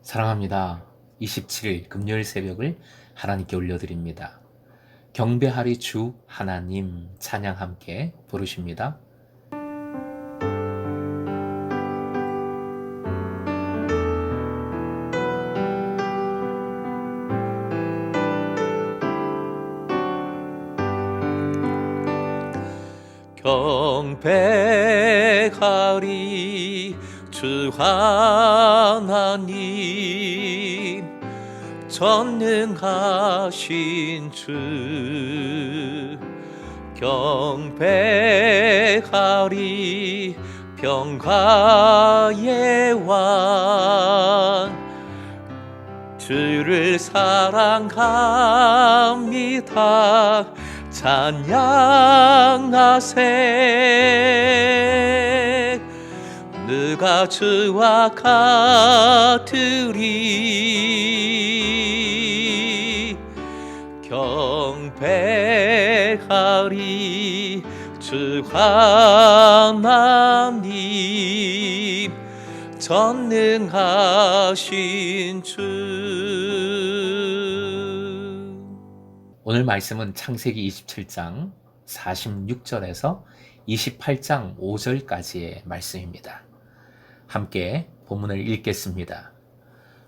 사랑합니다. 27일 금요일 새벽을 하나님께 올려드립니다. 경배하리 주 하나님 찬양 함께 부르십니다. 경배하리 주 하나님 전능하신 주 경배하리 평화의 왕 주를 사랑합니다. 찬양하세. 누가 주와 같으리. 경배하리 주 하나님 전능하신 주. 오늘 말씀은 창세기 27장 46절에서 28장 5절까지의 말씀입니다. 함께 본문을 읽겠습니다.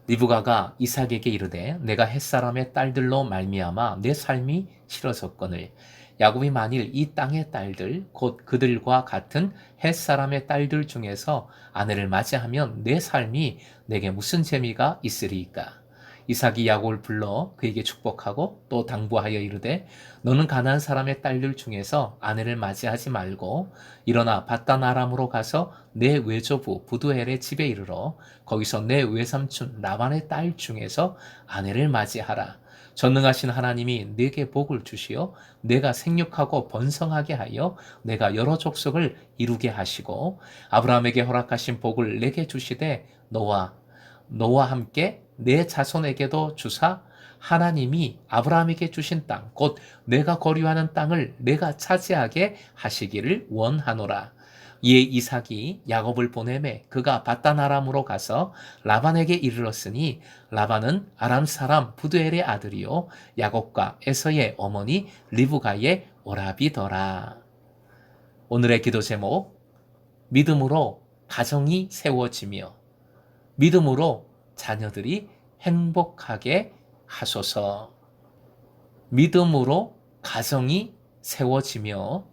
리브가가 이삭에게 이르되 내가 햇사람의 딸들로 말미암아 내 삶이 싫어졌거늘 야곱이 만일 이 땅의 딸들 곧 그들과 같은 햇사람의 딸들 중에서 아내를 맞이하면 내 삶이 내게 무슨 재미가 있으리이까. 이삭이 야곱을 불러 그에게 축복하고 또 당부하여 이르되 너는 가나안 사람의 딸들 중에서 아내를 맞이하지 말고 일어나 밧단 아람으로 가서 내 외조부 부두엘의 집에 이르러 거기서 내 외삼촌 라반의 딸 중에서 아내를 맞이하라. 전능하신 하나님이 내게 복을 주시어 내가 생육하고 번성하게 하여 내가 여러 족속을 이루게 하시고 아브라함에게 허락하신 복을 내게 주시되 너와 함께 내 자손에게도 주사 하나님이 아브라함에게 주신 땅 곧 내가 거류하는 땅을 내가 차지하게 하시기를 원하노라. 이에 이삭이 야곱을 보내매 그가 밧단 아람으로 가서 라반에게 이르렀으니 라반은 아람 사람 부두엘의 아들이요 야곱과 에서의 어머니 리브가의 오라비더라. 오늘의 기도 제목 믿음으로 가정이 세워지며 믿음으로 자녀들이 행복하게 하소서. 믿음으로 가정이 세워지며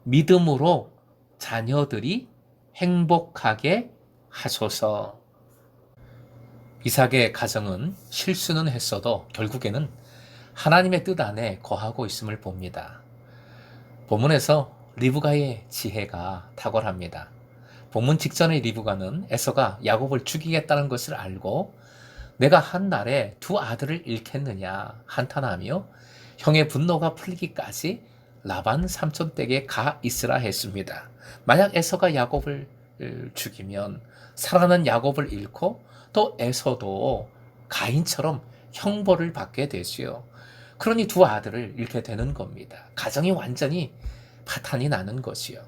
믿음으로 자녀들이 행복하게 하소서. 이삭의 가정은 실수는 했어도 결국에는 하나님의 뜻 안에 거하고 있음을 봅니다. 본문에서 리브가의 지혜가 탁월합니다. 본문 직전의 리브가는 에서가 야곱을 죽이겠다는 것을 알고 내가 한 날에 두 아들을 잃겠느냐 한탄하며 형의 분노가 풀리기까지 라반 삼촌 댁에 가 있으라 했습니다. 만약 에서가 야곱을 죽이면 사랑하는 야곱을 잃고 또 에서도 가인처럼 형벌을 받게 되지요. 그러니 두 아들을 잃게 되는 겁니다. 가정이 완전히 파탄이 나는 것이요.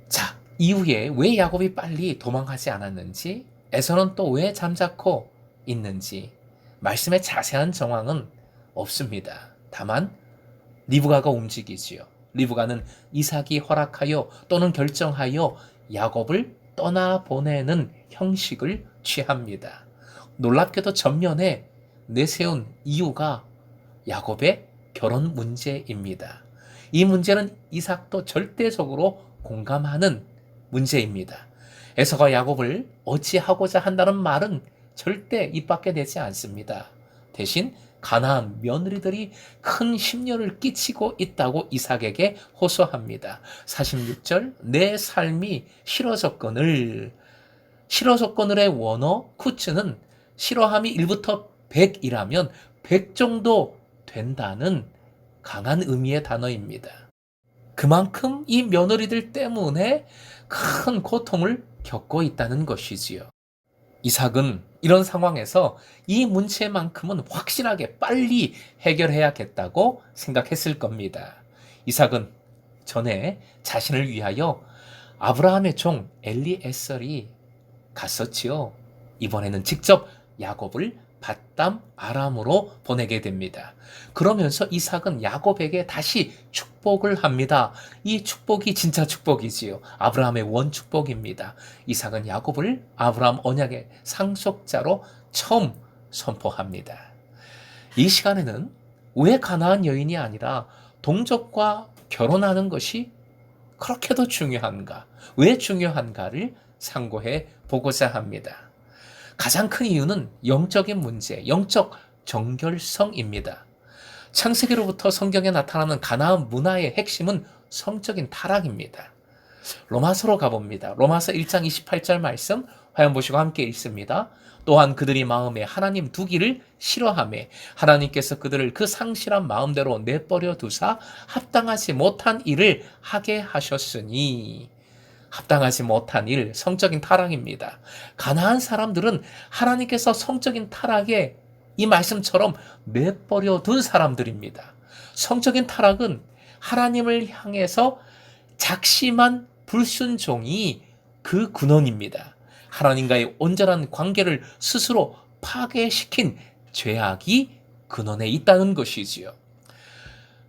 자, 이후에 왜 야곱이 빨리 도망가지 않았는지, 에서는 또 왜 잠자코 있는지 말씀의 자세한 정황은 없습니다. 다만 리브가가 움직이지요. 리브가는 이삭이 허락하여 또는 결정하여 야곱을 떠나보내는 형식을 취합니다. 놀랍게도 전면에 내세운 이유가 야곱의 결혼 문제입니다. 이 문제는 이삭도 절대적으로 공감하는 문제입니다. 에서가 야곱을 어찌하고자 한다는 말은 절대 입 밖에 내지 않습니다. 대신 가나안 며느리들이 큰 심려를 끼치고 있다고 이삭에게 호소합니다. 46절 내 삶이 싫어졌거늘. 싫어졌거늘의 원어 쿠츠는 싫어함이 1부터 100이라면 100 정도 된다는 강한 의미의 단어입니다. 그만큼 이 며느리들 때문에 큰 고통을 겪고 있다는 것이지요. 이삭은 이런 상황에서 이 문제만큼은 확실하게 빨리 해결해야겠다고 생각했을 겁니다. 이삭은 전에 자신을 위하여 아브라함의 종 엘리에셀이 갔었지요. 이번에는 직접 야곱을 밧담 아람으로 보내게 됩니다. 그러면서 이삭은 야곱에게 다시 축복을 합니다. 이 축복이 진짜 축복이지요. 아브라함의 원축복입니다. 이삭은 야곱을 아브라함 언약의 상속자로 처음 선포합니다. 이 시간에는 왜 가나안 여인이 아니라 동족과 결혼하는 것이 그렇게도 중요한가? 왜 중요한가를 상고해 보고자 합니다. 가장 큰 이유는 영적인 문제, 영적 정결성입니다. 창세기로부터 성경에 나타나는 가나안 문화의 핵심은 성적인 타락입니다. 로마서로 가봅니다. 로마서 1장 28절 말씀 화면 보시고 함께 읽습니다. 또한 그들이 마음에 하나님 두기를 싫어하며 하나님께서 그들을 그 상실한 마음대로 내버려 두사 합당하지 못한 일을 하게 하셨으니, 합당하지 못한 일, 성적인 타락입니다. 가나안 사람들은 하나님께서 성적인 타락에 이 말씀처럼 내버려 둔 사람들입니다. 성적인 타락은 하나님을 향해서 작심한 불순종이 그 근원입니다. 하나님과의 온전한 관계를 스스로 파괴시킨 죄악이 근원에 있다는 것이지요.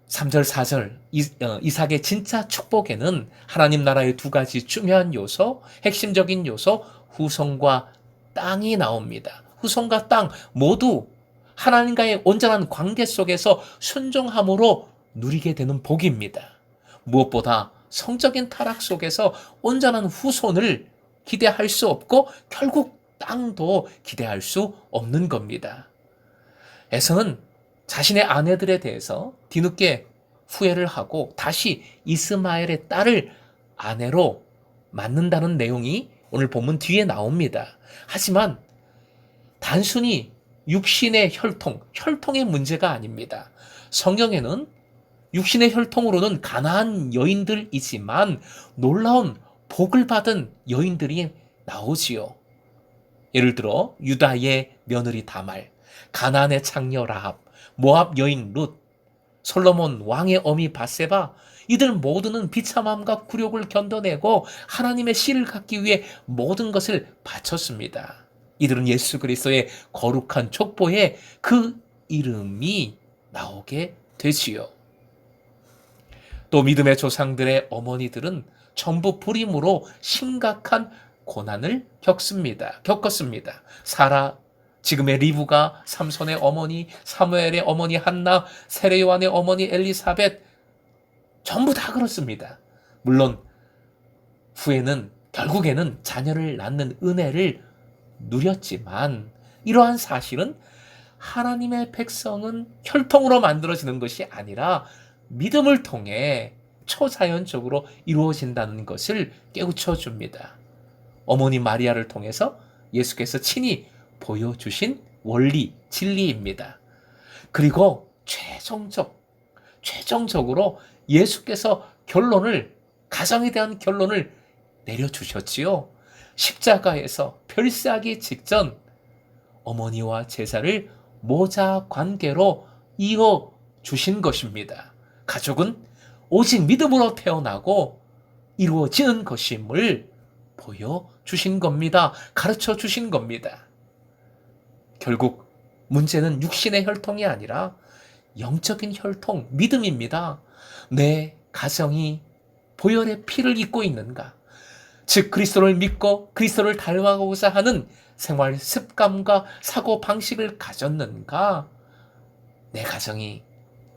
3절, 4절 이삭의 진짜 축복에는 하나님 나라의 두 가지 중요한 요소, 핵심적인 요소, 후손과 땅이 나옵니다. 후손과 땅 모두 하나님과의 온전한 관계 속에서 순종함으로 누리게 되는 복입니다. 무엇보다 성적인 타락 속에서 온전한 후손을 기대할 수 없고 결국 땅도 기대할 수 없는 겁니다. 에서는 자신의 아내들에 대해서 뒤늦게 후회를 하고 다시 이스마엘의 딸을 아내로 맞는다는 내용이 오늘 본문 뒤에 나옵니다. 하지만 단순히 육신의 혈통의 문제가 아닙니다. 성경에는 육신의 혈통으로는 가나안 여인들이지만 놀라운 복을 받은 여인들이 나오지요. 예를 들어 유다의 며느리 다말, 가나안의 장녀 라합, 모압 여인 룻, 솔로몬 왕의 어미 밧세바, 이들 모두는 비참함과 굴욕을 견뎌내고 하나님의 씨를 갖기 위해 모든 것을 바쳤습니다. 이들은 예수 그리스도의 거룩한 족보에 그 이름이 나오게 되지요. 또 믿음의 조상들의 어머니들은 전부 불임으로 심각한 고난을 겪었습니다. 사라, 지금의 리브가, 삼손의 어머니, 사무엘의 어머니 한나, 세례요한의 어머니 엘리사벳, 전부 다 그렇습니다. 물론 후에는 결국에는 자녀를 낳는 은혜를 누렸지만 이러한 사실은 하나님의 백성은 혈통으로 만들어지는 것이 아니라 믿음을 통해 초자연적으로 이루어진다는 것을 깨우쳐 줍니다. 어머니 마리아를 통해서 예수께서 친히 보여주신 원리, 진리입니다. 그리고 최종적으로 예수께서 가정에 대한 결론을 내려주셨지요. 십자가에서 별세하기 직전 어머니와 제자를 모자 관계로 이어 주신 것입니다. 가족은 오직 믿음으로 태어나고 이루어지는 것임을 보여주신 겁니다. 가르쳐 주신 겁니다. 결국 문제는 육신의 혈통이 아니라 영적인 혈통, 믿음입니다. 내 가정이 보혈의 피를 입고 있는가? 즉 그리스도를 믿고 그리스도를 닮아가고자 하는 생활 습관과 사고 방식을 가졌는가? 내 가정이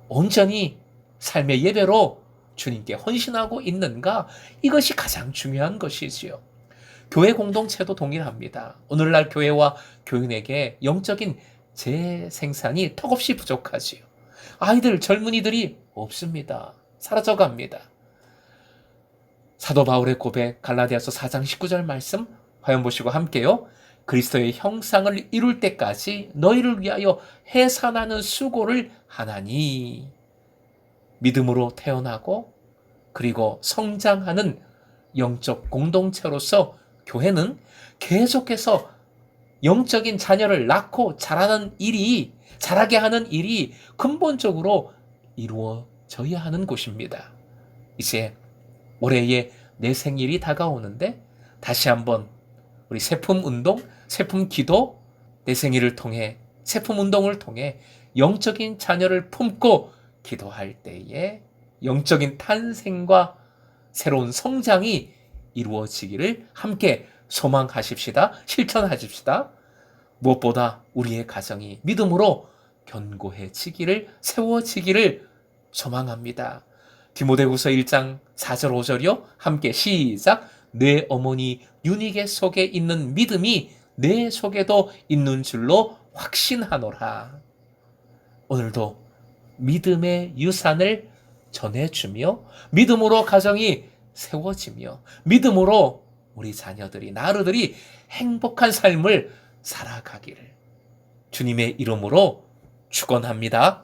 온전히 삶의 예배로 주님께 헌신하고 있는가? 이것이 가장 중요한 것이지요. 교회 공동체도 동일합니다. 오늘날 교회와 교인에게 영적인 재생산이 턱없이 부족하지요. 아이들, 젊은이들이 없습니다. 사라져갑니다. 사도 바울의 고백, 갈라디아서 4장 19절 말씀 화면 보시고 함께요. 그리스도의 형상을 이룰 때까지 너희를 위하여 해산하는 수고를 하나니. 믿음으로 태어나고 그리고 성장하는 영적 공동체로서 교회는 계속해서 영적인 자녀를 낳고 자라게 하는 일이 근본적으로 이루어져야 하는 곳입니다. 이제 올해의 내 생일이 다가오는데 다시 한번 우리 세품 운동 세품 기도, 내 생일을 통해, 세품 운동을 통해 영적인 자녀를 품고 기도할 때에 영적인 탄생과 새로운 성장이 이루어지기를 함께 소망하십시다. 실천하십시다. 무엇보다 우리의 가정이 믿음으로 견고해지기를, 세워지기를 소망합니다. 디모데후서 1장 4절 5절이요. 함께 시작. 내 어머니 유니게 속에 있는 믿음이 내 속에도 있는 줄로 확신하노라. 오늘도 믿음의 유산을 전해주며 믿음으로 가정이 세워지며 믿음으로 우리 자녀들이, 나르들이 행복한 삶을 살아가기를 주님의 이름으로 축원합니다.